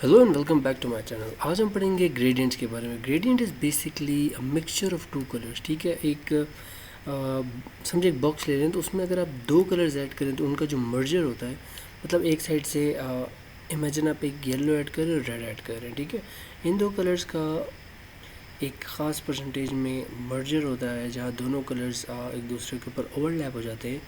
Hello and welcome back to my channel. आज हम पढ़ेंगे ग्रेडियंट्स के बारे में। Gradient is basically a mixture of two colours. ठीक है, समझे एक बॉक्स ले रहे हैं तो उसमें अगर आप दो कलर्स ऐड करें तो उनका जो मर्जर होता है, मतलब एक साइड से इमेजिन आप एक येलो ऐड कर रहे हैं और रेड ऐड कर रहे हैं। ठीक है, इन दो कलर्स का एक ख़ास परसेंटेज में मर्जर होता है जहाँ दोनों कलर्स एक दूसरे के ऊपर ओवरलैप हो जाते हैं,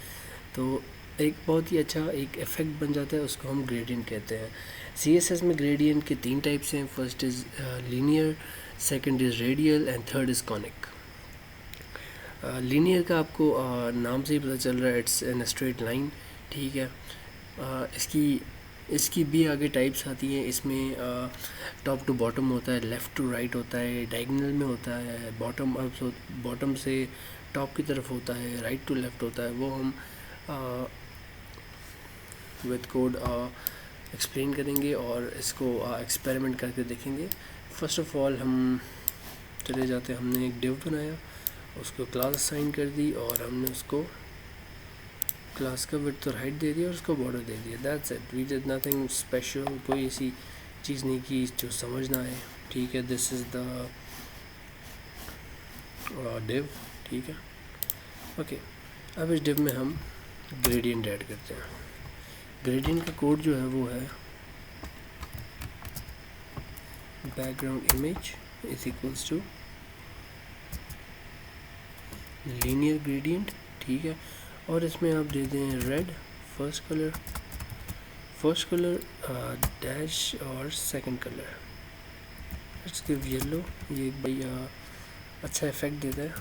तो एक बहुत ही अच्छा एक इफ़ेक्ट बन जाता है, उसको हम ग्रेडियंट कहते हैं। CSS में ग्रेडियंट के तीन टाइप्स हैं। First is linear, second is radial and third is conic. Linear का आपको नाम से ही पता चल रहा है, इट्स इन स्ट्रेट लाइन। ठीक है, इसकी इसकी भी आगे टाइप्स आती हैं। इसमें टॉप टू बॉटम होता है, लेफ़्ट टू राइट होता है, डायगोनल में होता है, बॉटम से टॉप की तरफ होता है, राइट टू लेफ़्ट होता है। वो हम विद कोड एक्सप्लेन करेंगे और इसको एक्सपेरिमेंट करके देखेंगे। फ़र्स्ट ऑफ ऑल हम चले जाते हैं, हमने एक डिव बनाया, उसको क्लास असाइन कर दी और हमने उसको क्लास का विड्थ और हाइट दे दिया और उसको बॉर्डर दे दिया। That's it, we did nothing special, कोई ऐसी चीज़ नहीं की जो समझ ना आए। ठीक है, दिस इज़ द डिव। ठीक है, ओके। अब इस डिव में हम ग्रेडियंट ऐड करते हैं। ग्रेडियंट का कोड जो है वो है background image is equals to linear gradient. ठीक है, और इसमें आप दे दें रेड फर्स्ट कलर डैश और second colour let's give yellow. ये एक भाई अच्छा इफेक्ट देता है।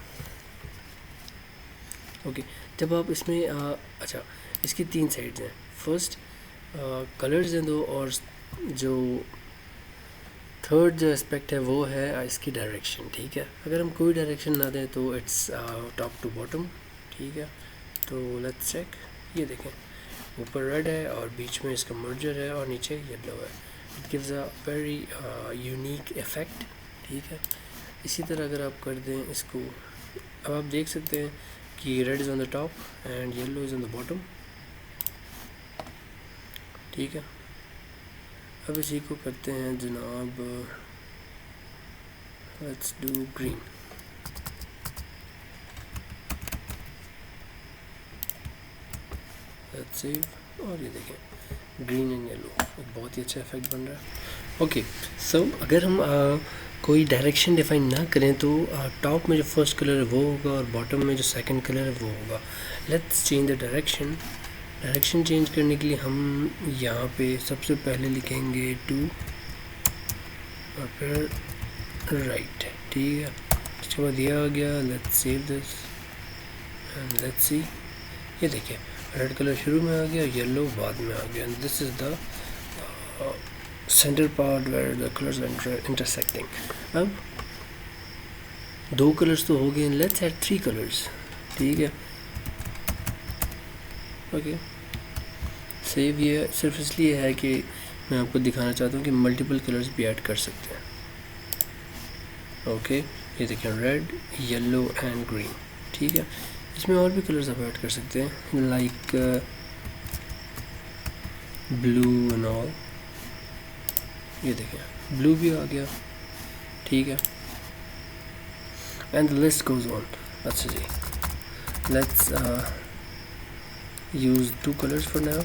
ओके, जब आप इसमें अच्छा, इसकी तीन साइड्स हैं। फर्स्ट कलर्स हैं दो, और जो थर्ड जो एस्पेक्ट है वो है इसकी डायरेक्शन। ठीक है, अगर हम कोई डायरेक्शन ना दें तो इट्स टॉप टू बॉटम। ठीक है, तो लेट्स चेक। ये देखें, ऊपर रेड है और बीच में इसका मर्जर है और नीचे येलो है। It gives a very unique effect. ठीक है, इसी तरह अगर आप कर दें इसको, अब आप देख सकते हैं कि red is on the top and yellow is on the bottom. ठीक है, अब इसी को करते हैं जनाब, let's do green. Let's save, और ये देखें ग्रीन एंड येलो, एक बहुत ही अच्छा इफेक्ट बन रहा है। ओके, सो अगर हम कोई डायरेक्शन डिफाइन ना करें तो टॉप में जो फर्स्ट कलर है वो होगा और बॉटम में जो सेकंड कलर है वो होगा। Let's change the direction change करने के लिए हम यहाँ पे सबसे पहले लिखेंगे 2 और फिर राइट। ठीक है, इसके बाद ये आ गया। Let's save this and let's see. ये देखिए, रेड कलर शुरू में आ गया, येलो बाद में आ गया। This is the centre part where the colours are intersecting. अब दो कलर्स तो हो गए, लेट्स ऐड 3 कलर्स। ठीक है, ओके, सेव। ये सिर्फ इसलिए है कि मैं आपको दिखाना चाहता हूँ कि मल्टीपल कलर्स भी ऐड कर सकते हैं। ओके, ये देखिए रेड, येलो एंड ग्रीन। ठीक है, इसमें और भी कलर्स आप ऐड कर सकते हैं, लाइक ब्लू एंड ऑल। ये देखें ब्लू भी आ गया। ठीक है, and the list goes on. अच्छा जी, let's use 2 colours for now.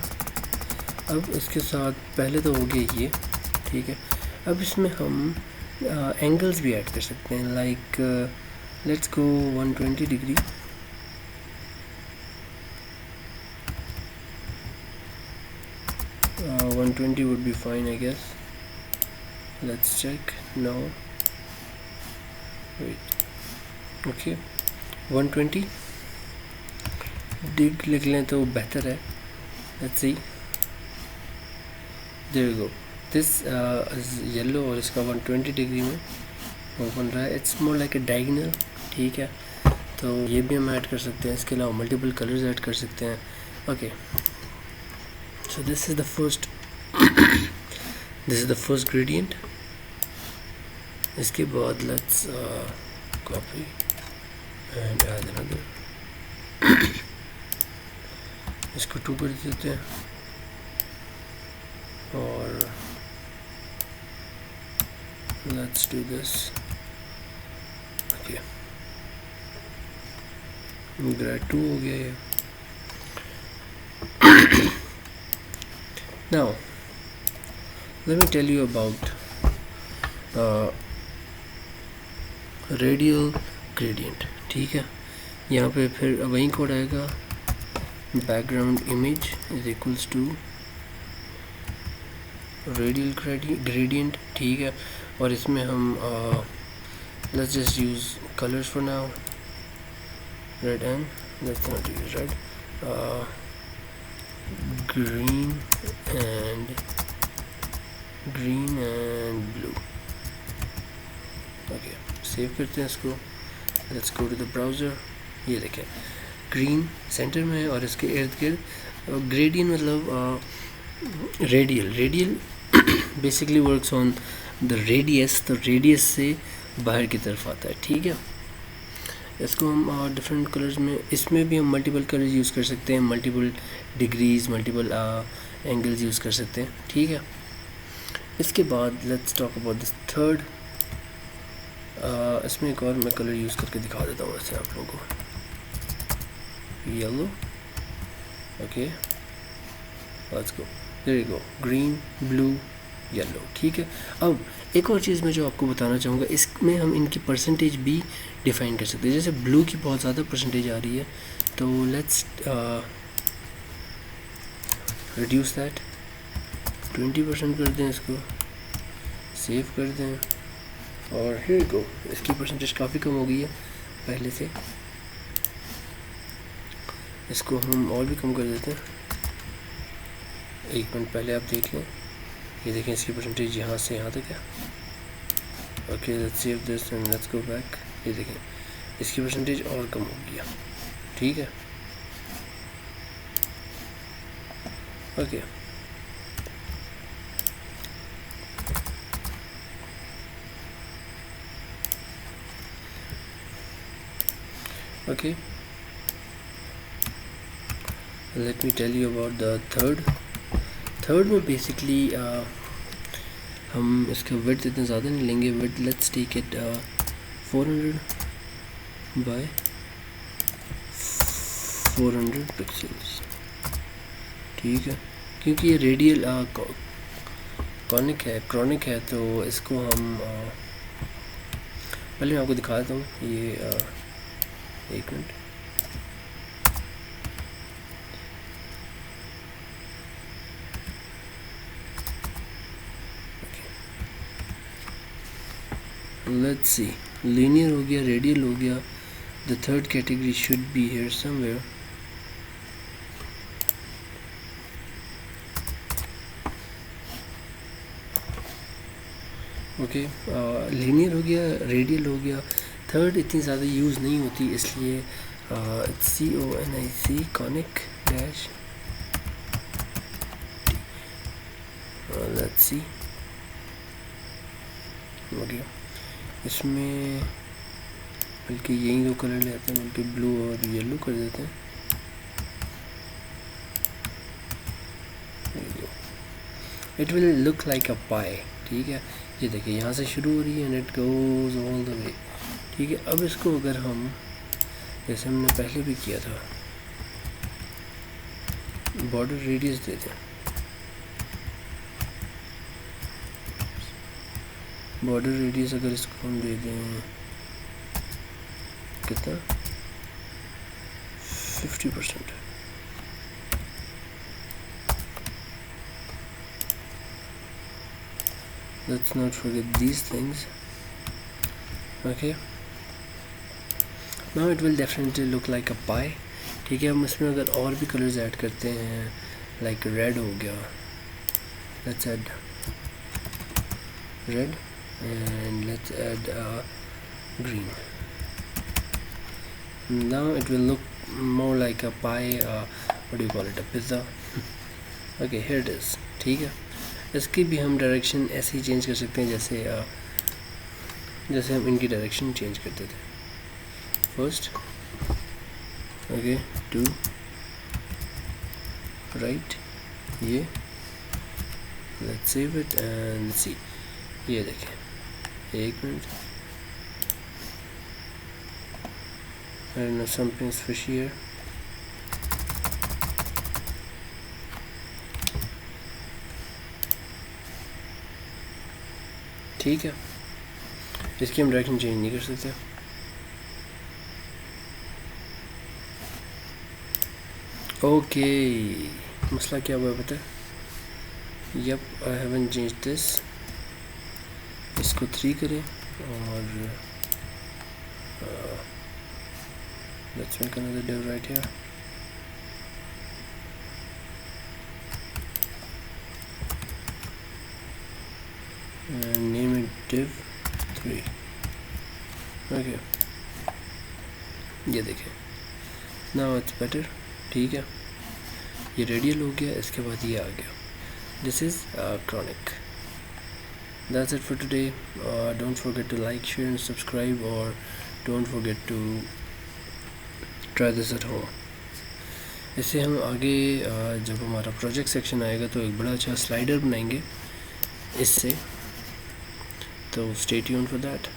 अब इसके साथ पहले तो हो गया ये। ठीक है, अब इसमें हम एंगल्स भी ऐड कर सकते हैं, like let's go 120 degree. uh, 120 would be fine, I guess. Let's check now. Wait, okay, 120 deg लिख लें तो बेहतर है। Let's see, there we go. This is yellow और इसका 120 डिग्री में वो बन रहा है। It's more like a diagonal. ठीक है, तो ये भी हम ऐड कर सकते हैं। इसके अलावा मल्टीपल कलर्स ऐड कर सकते हैं। Okay, so this is the first gradient. इसके बाद let's copy and add another. इसको 2 कर देते हैं और let's do this. Okay, grad 2 हो गया ये. Now let me tell you about radial gradient. ठीक है, यहाँ पे फिर वही कोड आएगा, background image is equals to radial gradient. ठीक है, और इसमें हम let's just use colors for now, red and let's not use red, green and blue. Okay, save करते हैं इसको. Let's go to the browser. ये देखें ग्रीन सेंटर में है और इसके इर्द गिर्द ग्रेडियंट मतलब radial basically works on the radius. तो रेडियस से बाहर की तरफ आता है. ठीक है, इसको हम डिफरेंट कलर्स में, इसमें भी हम मल्टीपल कलर्स यूज़ कर सकते हैं, multiple degrees, multiple angles use कर सकते हैं. ठीक है, इसके बाद let's talk about this third. इसमें एक और मैं कलर यूज़ करके दिखा देता हूँ ऐसे आप लोगों को. Yellow. Okay, let's go. There you go, green, blue, yellow. ठीक है, अब एक और चीज़ मैं जो आपको बताना चाहूँगा, इसमें हम इनकी परसेंटेज भी डिफ़ाइन कर सकते हैं. जैसे ब्लू की बहुत ज़्यादा परसेंटेज आ रही है, तो लेट्स रिड्यूस दैट, 20% कर दें इसको, सेव कर दें, और हियर गो. इसकी परसेंटेज काफ़ी कम हो गई है पहले से. इसको हम और भी कम कर देते हैं. एक मिनट पहले आप देख लें, ये देखें इसकी परसेंटेज यहाँ से यहाँ तक है. Okay, let's save this and let's go back. ये देखें इसकी परसेंटेज और कम हो गया. ठीक है, okay. Okay, let me tell you about the third में basically हम इसका width इतना ज़्यादा नहीं लेंगे. width let's take it 400 by 400 pixels. ठीक है, क्योंकि ये रेडियल क्रॉनिक है, तो इसको हम पहले मैं आपको दिखा देता हूँ. ये एक मिनट. लेट्स सी, लीनियर हो गया, रेडियल हो गया. The third category should be here somewhere. Okay, linear हो गया, रेडियल हो गया. थर्ड इतनी ज़्यादा यूज़ नहीं होती, इसलिए CONIC conic dash. Let's see. Okay, इसमें बल्कि यही दो कलर ले आते हैं, बल्कि ब्लू और येलो कर देते हैं. It will look like a pie. ठीक है, ये देखिए यहाँ से शुरू हो रही है and it goes all the way. ठीक है, अब इसको अगर हम जैसे हमने पहले भी किया था, बॉर्डर रेडियस देते हैं. बॉर्डर रेडियस अगर इसको हम दे दें कितना, 50%. let's not forget these things. Okay, now it will definitely look like a pie. ठीक है, हम इसमें अगर और भी कलर्स ऐड करते हैं, लाइक रेड हो गया, let's add red and let's add green. Now it will look more like a pie, what do you call it, a pizza. Okay, here it is. ठीक है, इसकी भी हम डायरेक्शन ऐसे ही चेंज कर सकते हैं जैसे हम इनकी डायरेक्शन चेंज करते थे. फर्स्ट ओके, टू राइट, ये लेट्स सेव इट एंड सी. ये देखें एक minute, I don't know, something's fishy here. ठीक है, इसकी हम डायरेक्शन चेंज नहीं कर सकते। ओके, मसला क्या हुआ पता है? Yup, I haven't change this. इसको 3 करें और let's make another div right here. And name it div 3. Okay, ये देखें, now it's better। ठीक है, ये रेडियल हो गया, इसके बाद ये आ गया। This is chronic. That's it for today. Don't forget to like, share and subscribe, or don't forget to try this at home. इससे हम आगे जब हमारा प्रोजेक्ट सेक्शन आएगा तो एक बड़ा अच्छा स्लाइडर बनाएंगे इससे, तो stay tuned for that.